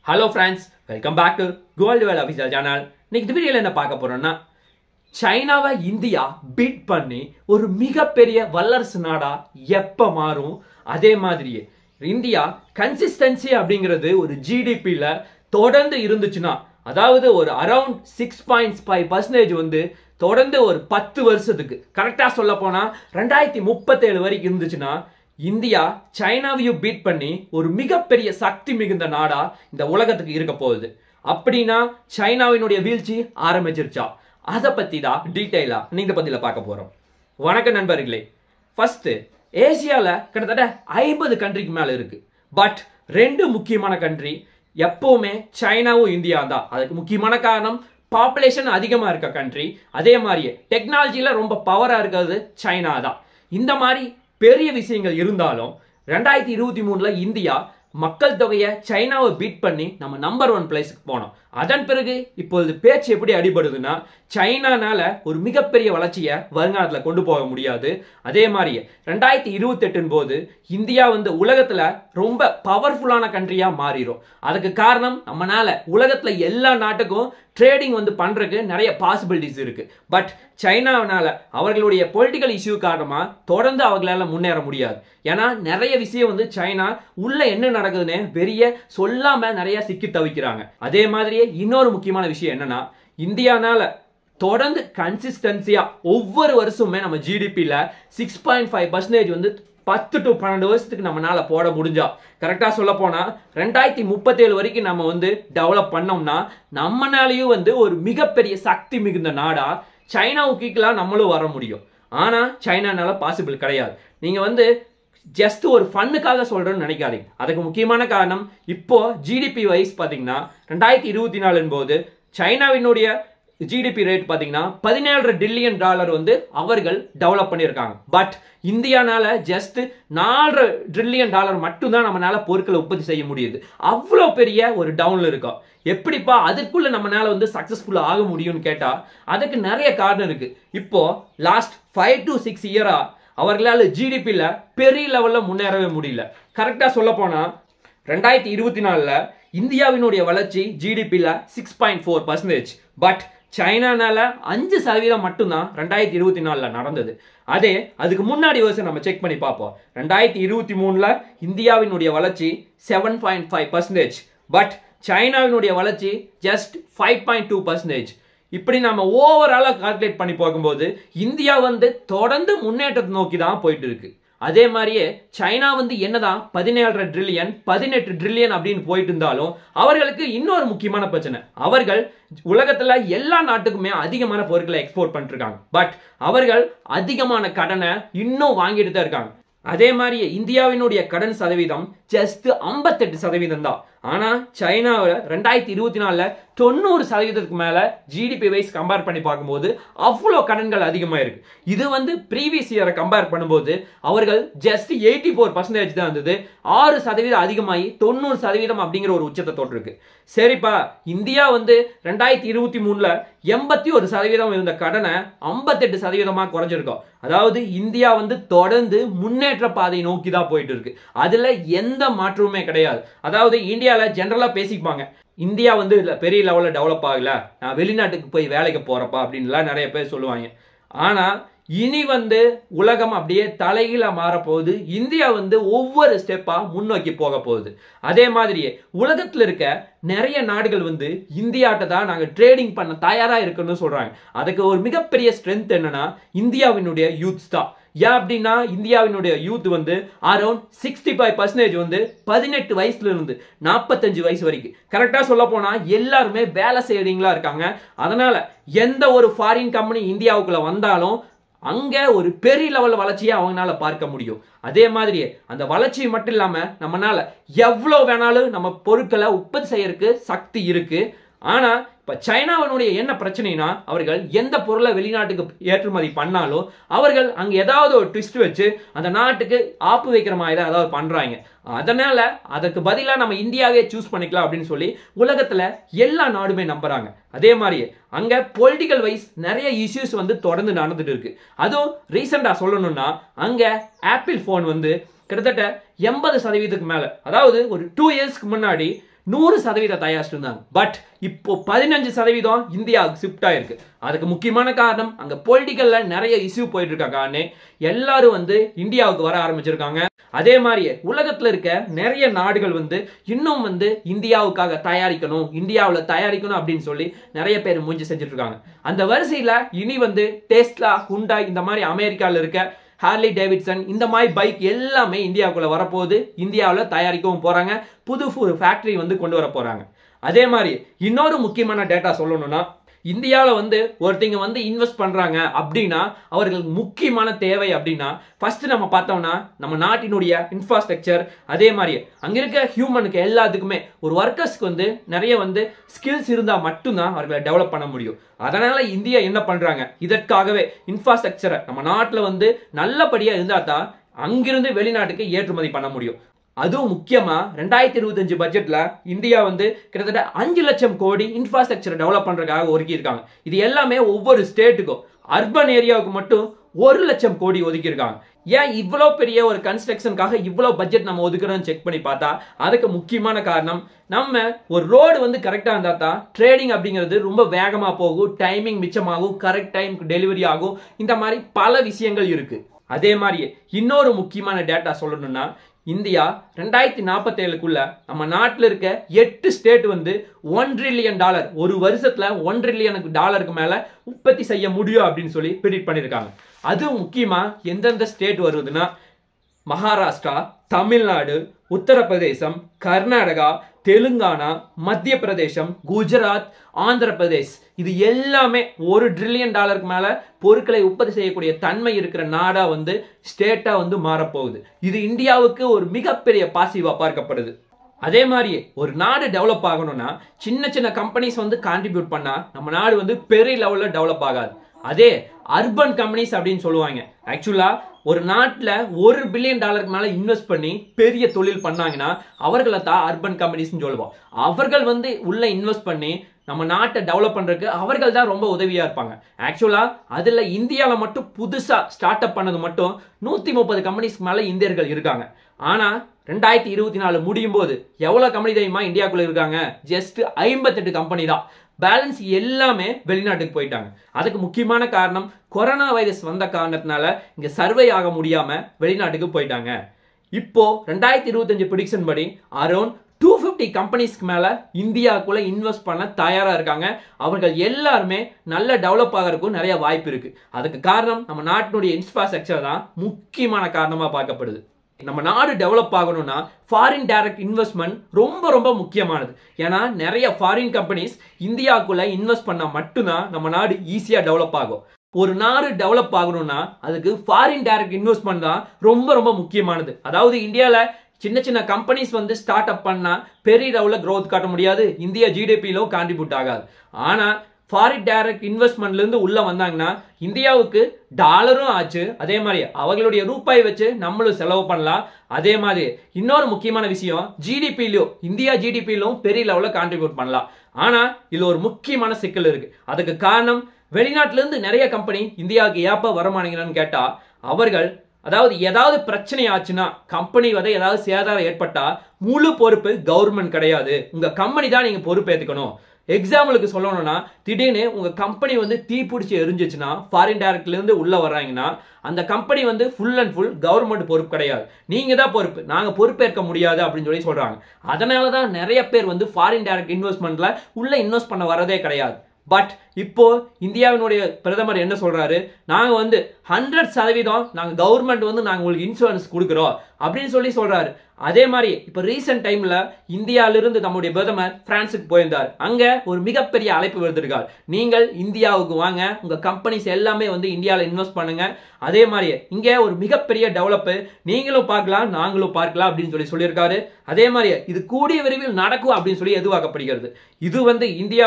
Hello friends, welcome back to Gold Well Official Channel. இன்னைக்கு இந்த வீடியோல என்ன பார்க்க போறோம்னா சைனாவை இந்தியா பீட் பண்ணி ஒரு மிகப்பெரிய வல்லரசு நாடா எப்ப மாறும். அதே மாதிரியே இந்தியா கன்சிஸ்டன்சி அப்படிங்கிறது ஒரு ஜிடிபில தொடர்ந்து இருந்துச்சுன்னா, அதாவது ஒரு அரௌண்ட் 6.5% வந்து தொடர்ந்து ஒரு 10 வருஷத்துக்கு கரெக்டா சொல்ல போனா 2037 வரைக்கும் இருந்துச்சுன்னா, இந்தியா சைனாவையும் பீட் பண்ணி ஒரு மிகப்பெரிய சக்தி மிகுந்த நாடா இந்த உலகத்துக்கு இருக்க போகுது. அப்படின்னா சைனாவினுடைய வீழ்ச்சி ஆரம்பிச்சிருச்சா? அதை பத்தி தான் டீடைலா நீங்க பதில பார்க்க போறோம். வணக்கம் நண்பர்களே. ஃபர்ஸ்ட், ஏசியால கிட்டத்தட்ட 50 கண்ட்ரிக்கு மேல இருக்கு. பட் 2 முக்கியமான கண்ட்ரி எப்பவுமே சைனாவும் இந்தியா தான். அதுக்கு முக்கியமான காரணம் பாப்புலேஷன் அதிகமா இருக்க கண்ட்ரி, அதே மாதிரியே டெக்னாலஜில ரொம்ப பவரா இருக்கிறது சைனா தான். இந்த மாதிரி பெரிய விஷயங்கள் இருந்தாலும் 2023ல இந்தியா மக்கள் தொகையை சைனாவை பீட் பண்ணி நம்ம நம்பர் 1 பிளேஸ்க்கு போனோம். அதன் பிறகு இப்பொழுது பேச்சு எப்படி அடிபடுதுன்னா, சைனானால ஒரு மிகப்பெரிய வளர்ச்சியை வருங்காலத்தில் கொண்டு போக முடியாது. அதே மாதிரியே 2028 போது இந்தியா வந்து உலகத்துல ரொம்ப பவர்ஃபுல்லான கண்ட்ரியா மாறிடும். அதுக்கு காரணம் நம்மனால உலகத்துல எல்லா நாட்டுக்கும் ட்ரேடிங் வந்து பண்றதுக்கு நிறைய பாசிபிலிட்டிஸ் இருக்கு. பட் சைனாவனால அவர்களுடைய பொலிட்டிக்கல் இஷ்யூ காரணமா தொடர்ந்து அவங்களால முன்னேற முடியாது. ஏன்னா நிறைய விஷயம் வந்து சைனா உள்ள என்ன நடக்குதுன்னு பெரிய சொல்லாம நிறைய சிக்கி தவிக்கிறாங்க. அதே மாதிரியே இன்னொரு முக்கியமான விஷயம் என்னன்னா, இந்தியானால தொடர்ந்து கன்சிஸ்டன்சியா ஒவ்வொரு வருஷமுமே நம்ம ஜிடிபில 6.5% வந்து 10 to 12 வருஷத்துக்கு நம்மளால போட முடிஞ்சா, கரெக்டா சொல்ல போனா 2037 வரைக்கும் நம்ம வந்து டெவலப் பண்ணோம்னா, நம்மனாலையும் வந்து ஒரு மிகப்பெரிய சக்தி மிகுந்த நாடா சைனாவுக்கு நம்மளும் வர முடியும். ஆனா சைனானால பாசிபிள் கிடையாது. நீங்க வந்து ஜஸ்ட் ஒரு ஃபன்னுக்காக சொல்றேன்னு நினைக்காதீங்க. அதுக்கு முக்கியமான காரணம், இப்போ ஜிடிபி வைஸ் பாத்தீங்கன்னா 2024 போது சைனாவினுடைய ஜிடிபி ரேட் பாத்தீங்கன்னா $17 டிரில்லியன் வந்து அவர்கள் டெவலப் பண்ணியிருக்காங்க. பட் இந்தியானால ஜஸ்ட் $4 டிரில்லியன் மட்டும் தான் நம்மளால பொருட்களை உற்பத்தி செய்ய முடியுது. அவ்வளோ பெரிய ஒரு டவுன்ல இருக்கோம். எப்படிப்பா அதுக்குள்ள நம்மளால வந்து சக்சஸ்ஃபுல்லா ஆக முடியும்னு கேட்டா, அதுக்கு நிறைய காரணம் இருக்கு. இப்போ லாஸ்ட் 5 to 6 இயரா அவர்களால ஜிடிபில பெரிய லெவல்ல முன்னேறவே முடியல. கரெக்டா சொல்ல போனா 2024ல இந்தியாவினுடைய வளர்ச்சி ஜிடிபில 6.4%. பட் சைனானால 5% மட்டும்தான் 2024ல நடந்தது. அதே அதுக்கு முன்னாடி வருஷம் நம்ம செக் பண்ணி பார்ப்போம். 2023ல இந்தியாவினுடைய வளர்ச்சி 7.5%. பட் சைனாவினுடைய வளர்ச்சி ஜஸ்ட் 5.2%. இப்படி நம்ம ஓவராலா கால்குலேட் பண்ணி பார்க்கும்போது இந்தியா வந்து தொடர்ந்து முன்னேற்றத்தை நோக்கி தான் போயிட்டு இருக்கு. அதே மாதிரியே சைனா வந்து என்னதான் 17 டிரில்லியன் 18 டிரில்லியன் அப்படின்னு போயிட்டு இருந்தாலும் அவர்களுக்கு இன்னொரு முக்கியமான பிரச்சனை, அவர்கள் உலகத்துல எல்லா நாட்டுக்குமே அதிகமான பொருட்களை எக்ஸ்போர்ட் பண்ணிட்டு இருக்காங்க. பட் அவர்கள் அதிகமான கடனை இன்னும் வாங்கிட்டு தான் இருக்காங்க. அதே மாதிரி இந்தியாவினுடைய கடன் சதவீதம் ஜஸ்ட் 58% தான். ஆனா சைனாவில் 2024ல 90% மேல ஜிடிபி வைஸ் கம்பேர் பண்ணி பார்க்கும்போது அவ்வளோ கடன்கள் அதிகமா இருக்கு. இது வந்து ப்ரீவியஸ் இயரை கம்பேர் பண்ணும்போது அவர்கள் ஜஸ்ட் 84% தான் இருந்தது. 6% அதிகமாகி 90% அப்படிங்கிற ஒரு உச்சத்தை தொட்டிருக்கு. சரிப்பா, இந்தியா வந்து 2023ல 81% இருந்த கடனை 58% குறைஞ்சிருக்கோம். அதாவது இந்தியா வந்து தொடர்ந்து முன்னேற்ற பாதை நோக்கி தான் போயிட்டு இருக்கு. அதுல எந்த மாற்றமுமே கிடையாது. அதாவது இந்தியால ஜெனரலா பேசிப்பாங்க, இந்தியா வந்து பெரிய லெவல்ல டெவலப் ஆகல, நான் வெளிநாட்டுக்கு போய் வேலைக்கு போறப்பா அப்படின்லாம் நிறைய பேர் சொல்லுவாங்க. ஆனா இனி வந்து உலகம் அப்படியே தலைகீழ மாறப்போகுது. இந்தியா வந்து ஒவ்வொரு ஸ்டெப்பா முன்னோக்கி போக போகுது. அதே மாதிரியே உலகத்துல இருக்க நிறைய நாடுகள் வந்து இந்தியாட்ட தான் நாங்க ட்ரேடிங் பண்ண தயாரா இருக்குன்னு சொல்றாங்க. அதுக்கு ஒரு மிகப்பெரிய ஸ்ட்ரென்த் என்னன்னா இந்தியாவினுடைய யூத்ஸ் தான். ஏன் அப்படின்னா இந்தியாவினுடைய யூத் வந்து அரௌண்ட் 65% வந்து 18 வயசுல இருந்து 45 வயசு வரைக்கும் கரெக்டா சொல்ல போனா எல்லாருமே வேலை செய்யறீங்களா இருக்காங்க. அதனால எந்த ஒரு ஃபாரின் கம்பெனி இந்தியாவுக்குள்ள வந்தாலும் அங்க ஒரு பெரிய லெவல் வளர்ச்சியை அவங்களால பார்க்க முடியும். அதே மாதிரியே அந்த வளர்ச்சி மட்டும் இல்லாம நம்மனால எவ்வளவு வேணாலும் நம்ம பொருட்களை உற்பத்தி செய்யறதுக்கு சக்தி இருக்கு. ஆனா இப்ப சைனாவினுடைய என்ன பிரச்சனைனா, அவர்கள் எந்த பொருளை வெளிநாட்டுக்கு ஏற்றுமதி பண்ணாலும் அவர்கள் அங்க ஏதாவது ஒரு ட்விஸ்ட் வச்சு அந்த நாட்டுக்கு ஆப்பு வைக்கிற மாதிரி தான் ஏதாவது பண்றாங்க. அதனால அதுக்கு பதிலா நம்ம இந்தியாவே சூஸ் பண்ணிக்கலாம் அப்படின்னு சொல்லி உலகத்துல எல்லா நாடுமே நம்புறாங்க. அதே மாதிரியே அங்க பொலிட்டிக்கல் வைஸ் நிறைய இஷ்யூஸ் வந்து தொடர்ந்து நடந்துட்டு இருக்கு. அதுவும் ரீசெண்டா சொல்லணும்னா அங்க ஆப்பிள் போன் வந்து கிட்டத்தட்ட 80% மேல, அதாவது ஒரு 2 இயர்ஸ்க்கு முன்னாடி 100% தயாரிச்சுட்டு இருந்தாங்க. பட் இப்போ 15% இந்தியாவுக்கு ஷிஃப்ட் ஆயிருக்கு. அதுக்கு முக்கியமான காரணம் அங்க பொலிட்டிக்கல்ல நிறைய இஷ்யூ போயிட்டு இருக்காங்க. எல்லாரும் இந்தியாவுக்கு வர ஆரம்பிச்சிருக்காங்க. அதே மாதிரியே உலகத்துல இருக்க நிறைய நாடுகள் இன்னும் இந்தியாவுக்காக தயாரிக்கணும், இந்தியாவில் தயாரிக்கணும் அப்படின்னு சொல்லி நிறைய பேர் முயற்சி செஞ்சுட்டு இருக்காங்க. அந்த வரிசையில இனி டெஸ்லா, ஹுண்டாய் இந்த மாதிரி அமெரிக்காவில் இருக்க ஹார்லி டேவிட்சன் இந்த மாதிரி பைக் எல்லாமே இந்தியாவுக்குள்ள வரப்போகுது. இந்தியாவில் தயாரிக்கவும் போறாங்க. புது ஃபேக்டரி கொண்டு வர போறாங்க. அதே மாதிரி இன்னொரு முக்கியமான டேட்டா சொல்லணும்னா, இந்தியாவில் ஒருத்தங்க இன்வெஸ்ட் பண்றாங்க அப்படின்னா அவர்களுக்கு முக்கியமான தேவை அப்படின்னா ஃபர்ஸ்ட் நம்ம பார்த்தோம்னா நம்ம நாட்டினுடைய இன்ஃப்ராஸ்ட்ரக்சர், அதே மாதிரி அங்க இருக்க ஹியூமனுக்கு எல்லாத்துக்குமே ஒரு ஒர்க்கர்ஸ்க்கு நிறைய ஸ்கில்ஸ் இருந்தா மட்டும்தான் அவர்களை டெவலப் பண்ண முடியும். அதனால இந்தியா என்ன பண்றாங்க, இதற்காகவே இன்ஃப்ராஸ்ட்ரக்சரை நம்ம நாட்டில் நல்லபடியா இருந்தா தான் அங்கிருந்து வெளிநாட்டுக்கு ஏற்றுமதி பண்ண முடியும். அதுவும் முக்கியமா 2025 பட்ஜெட்ல இந்தியா கிட்டத்தட்ட 5 லட்சம் கோடி இன்ஃப்ராஸ்ட்ரக்சர் டெவலப் பண்றதுக்காக ஒதுக்கி இருக்காங்க. இது எல்லாமே ஒவ்வொரு ஸ்டேட்டுக்கும், அர்பன் ஏரியாவுக்கு மட்டும் 1 லட்சம் கோடி ஒதுக்கி இருக்காங்க. ஏன் இவ்வளவு பெரிய ஒரு கன்ஸ்ட்ரக்ஷனுக்காக இவ்வளவு பட்ஜெட் நம்ம ஒதுக்குறோம்னு செக் பண்ணி பார்த்தா அதுக்கு முக்கியமான காரணம், நம்ம ஒரு ரோடு கரெக்டா இருந்தா தான் ட்ரேடிங் அப்படிங்கிறது ரொம்ப வேகமா போகும், டைமிங் மிச்சமாகும், கரெக்ட் டைம் டெலிவரி ஆகும். இந்த மாதிரி பல விஷயங்கள் இருக்கு. அதே மாதிரியே இன்னொரு முக்கியமான டேட்டா சொல்லணும்னா, இந்தியா 2047க்குள்ள நம்ம நாட்டில் இருக்க 8 ஸ்டேட் $1 ட்ரில்லியன் ஒரு வருஷத்துல $1 ட்ரில்லியனுக்கு மேல உற்பத்தி செய்ய முடியும் அப்படின்னு சொல்லி ப்ரெடிக்ட் பண்ணிருக்காங்க. அதுவும் முக்கியமா எந்தெந்த ஸ்டேட் வருதுன்னா, மகாராஷ்டிரா, தமிழ்நாடு, உத்தரப்பிரதேசம், கர்நாடகா, தெலுங்கானா, மத்திய பிரதேசம், குஜராத், ஆந்திர பிரதேஷ், இது எல்லாமே $1 ட்ரில்லியன் மேல பொருட்களை உற்பத்தி செய்யக்கூடிய தன்மை இருக்கிற நாடா ஸ்டேட்டா மாறப்போகுது. இது இந்தியாவுக்கு ஒரு மிகப்பெரிய பாசிட்டிவா பார்க்கப்படுது. அதே மாதிரியே ஒரு நாடு டெவலப் ஆகணும்னா சின்ன சின்ன கம்பெனிஸ் கான்ட்ரிபியூட் பண்ணா நம்ம நாடு பெரிய லெவல்ல டெவலப் ஆகாது. அதே அர்பன் கம்பெனிஸ் அப்படின்னு சொல்லுவாங்க. ஆக்சுவலா ஒரு நாட்டில் $1 பில்லியன் மேல இன்வெஸ்ட் பண்ணி பெரிய தொழில் பண்ணாங்கன்னா அவர்களை தான் அர்பன் கம்பெனிஸ் சொல்லுவோம். அவர்கள் உள்ள இன்வெஸ்ட் பண்ணி நம்ம நாட்டை டெவலப் பண்றதுக்கு அவர்கள் தான் ரொம்ப உதவியா இருப்பாங்க. ஆக்சுவலா அதுல இந்தியாவில் மட்டும் புதுசா ஸ்டார்ட் அப் பண்ணது மட்டும் 130 கம்பெனிஸ்க்கு மேல இந்தியர்கள் இருக்காங்க. ஆனா 2024 முடியும் போது எவ்வளவு கம்பெனி தெரியுமா இந்தியாவுக்குள்ள இருக்காங்க? ஜஸ்ட் 58 கம்பெனி தான். பேலன்ஸ் எல்லாமே வெளிநாட்டுக்கு போயிட்டாங்க. அதுக்கு முக்கியமான காரணம் கொரோனா வைரஸ் வந்த காரணத்தினால இங்க சர்வை ஆக முடியாம வெளிநாட்டுக்கு போயிட்டாங்க. இப்போ 2025 ப்ரெடிக்ஷன் படி அரௌண்ட் 250 கம்பெனிஸ்க்கு மேல இந்தியாவுக்குள்ள இன்வெஸ்ட் பண்ண தயாரா இருக்காங்க. அவர்கள் எல்லாருமே நல்ல டெவலப் ஆகிறதுக்கும் நிறைய வாய்ப்பு இருக்கு. அதுக்கு காரணம் நம்ம நாட்டினுடைய இன்ஃப்ராஸ்ட்ரக்சர் தான் முக்கியமான காரணமா பார்க்கப்படுது. நம்ம நாடு டெவலப் ஆகணும்னா ஃபாரின் டைரக்ட் இன்வெஸ்ட்மெண்ட் ரொம்ப ரொம்ப முக்கியமானது. ஏன்னா நிறைய ஃபாரின் கம்பெனிஸ் இந்தியாவுக்குள்ள இன்வெஸ்ட் பண்ணா மட்டும்தான் நம்ம நாடு ஈஸியா டெவலப் ஆகும். ஒரு நாடு டெவலப் ஆகணும்னா அதுக்கு ஃபாரின் டைரக்ட் இன்வெஸ்ட்மெண்ட் தான் ரொம்ப ரொம்ப முக்கியமானது. அதாவது இந்தியால சின்ன சின்ன கம்பெனிஸ் ஸ்டார்ட் அப் பண்ணா பெரிய லெவல்ல growth காட்ட முடியாது, இந்தியா ஜிடிபியிலும் கான்ட்ரிபியூட் ஆகாது. ஆனா ஃபாரின் டைரக்ட் இன்வெஸ்ட்மெண்ட்ல இருந்து உள்ள வந்தாங்கன்னா இந்தியாவுக்கு டாலரும் ஆச்சு, அதே மாதிரி அவங்களுடைய ரூபாய் வச்சு நம்மளும் செலவு பண்ணலாம். அதே மாதிரி இன்னொரு முக்கியமான விஷயம், ஜிடிபியிலும் இந்தியா ஜிடிபியிலும் பெரிய லெவல்ல கான்ட்ரிபியூட் பண்ணலாம். ஆனா இதுல ஒரு முக்கியமான சிக்கல் இருக்கு. அதுக்கு காரணம் வெளிநாட்டுல இருந்து நிறைய கம்பெனி இந்தியாவுக்கு ஏப்ப வரமாட்டேங்கிறான்னு கேட்டா அவர்கள் அதாவது ஏதாவது பிரச்சனை ஆச்சுன்னா கம்பெனி ஏதாவது சேதாரம் ஏற்பட்டா முழு பொறுப்பு கவர்மெண்ட் கிடையாது, உங்க கம்பெனி தான் நீங்க பொறுப்பு ஏத்துக்கணும். எக்ஸாம்பிளுக்கு சொல்லணும்னா திடீர்னு உங்க கம்பெனி தீப்பிடிச்சு எரிஞ்சிச்சுன்னா ஃபாரின் டைரக்ட்ல இருந்து உள்ள வர்றாங்கன்னா அந்த company full and full government பொறுப்பு கிடையாது, நீங்க தான் பொறுப்பு, நாங்க பொறுப்பேற்க முடியாது அப்படின்னு சொல்லி சொல்றாங்க. அதனாலதான் நிறைய பேர் ஃபாரின் டைரக்ட் இன்வெஸ்ட்மெண்ட்ல உள்ள இன்வெஸ்ட் பண்ண வரதே கிடையாது. பட் இப்போ இந்தியாவினுடைய பிரதமர் என்ன சொல்றாரு, நாங்க 100% நாங்க கவர்மெண்ட் நாங்க உங்களுக்கு இன்சூரன்ஸ் கொடுக்கிறோம் அப்படின்னு சொல்லி சொல்றாரு. அதே மாதிரி இப்ப ரீசென்ட் டைம்ல இந்தியாவிலிருந்து நம்முடைய பிரதமர் பிரான்ஸுக்கு போயிருந்தார். அங்க ஒரு மிகப்பெரிய அழைப்பு விடுத்திருக்கார், நீங்கள் இந்தியாவுக்கு வாங்க, உங்க கம்பெனிஸ் எல்லாமே இந்தியாவில் இன்வெஸ்ட் பண்ணுங்க. அதே மாதிரி இங்க ஒரு மிகப்பெரிய டெவலப் நீங்களும் பார்க்கலாம் நாங்களும் பார்க்கலாம் அப்படின்னு சொல்லியிருக்காரு. அதே மாதிரி இது கூடிய விரைவில் நடக்கும் அப்படின்னு சொல்லி எதிர்பார்க்கப்படுகிறது. இது இந்தியா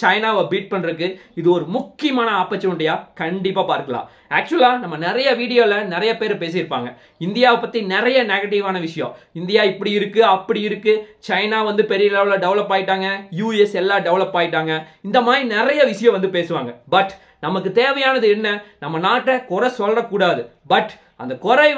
சைனாவை பீட் பண்றதுக்கு இது ஒரு முக்கியமான ஆப்பர்ச்சுனிட்டியா கண்டிப்பா பார்க்கலாம். ஆக்சுவலா நம்ம நிறைய வீடியோல நிறைய பேர் பேசியிருப்பாங்க இந்தியாவை பத்தி நிறைய நெகட்டிவான விஷயம், இந்தியா இப்படி இருக்கு அப்படி இருக்கு, சைனா பெரிய லெவல்ல டெவலப் ஆயிட்டாங்க, யூஎஸ் எல்லாம் டெவலப் ஆயிட்டாங்க, இந்த மாதிரி நிறைய விஷயம் பேசுவாங்க. பட் நமக்கு தேவையானது என்ன, நம்ம நாட்டை குறை சொல்லக்கூடாது, பட் அந்த குறை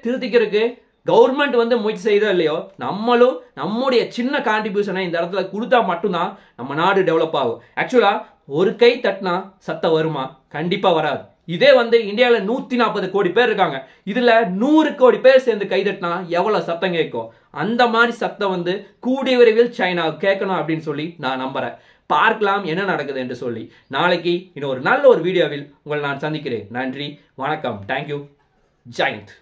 திருத்திக்கிறதுக்கு கவர்மெண்ட் வந்து முயற்சி செய்தோ இல்லையோ நம்மளும் நம்முடைய சின்ன கான்ட்ரிபியூஷனை இந்த இடத்துல கொடுத்தா மட்டும்தான் நம்ம நாடு டெவலப் ஆகும். ஆக்சுவலா ஒரு கை தட்டினா சத்தம் வருமா? கண்டிப்பா வராது. இதே வந்து இந்தியாவில் 140 கோடி பேர் இருக்காங்க. இதுல 100 கோடி பேர் சேர்ந்து கை தட்டினா எவ்வளவு சத்தம் கேட்கும்? அந்த மாதிரி சத்தம் வந்து கூடிய விரைவில் சைனா கேட்கணும் அப்படின்னு சொல்லி நான் நம்புறேன். பார்க்கலாம் என்ன நடக்குது என்று சொல்லி. நாளைக்கு இன்னொரு நல்ல ஒரு வீடியோவில் உங்களை நான் சந்திக்கிறேன். நன்றி, வணக்கம், தேங்க்யூ, ஜெய் ஹிந்த்.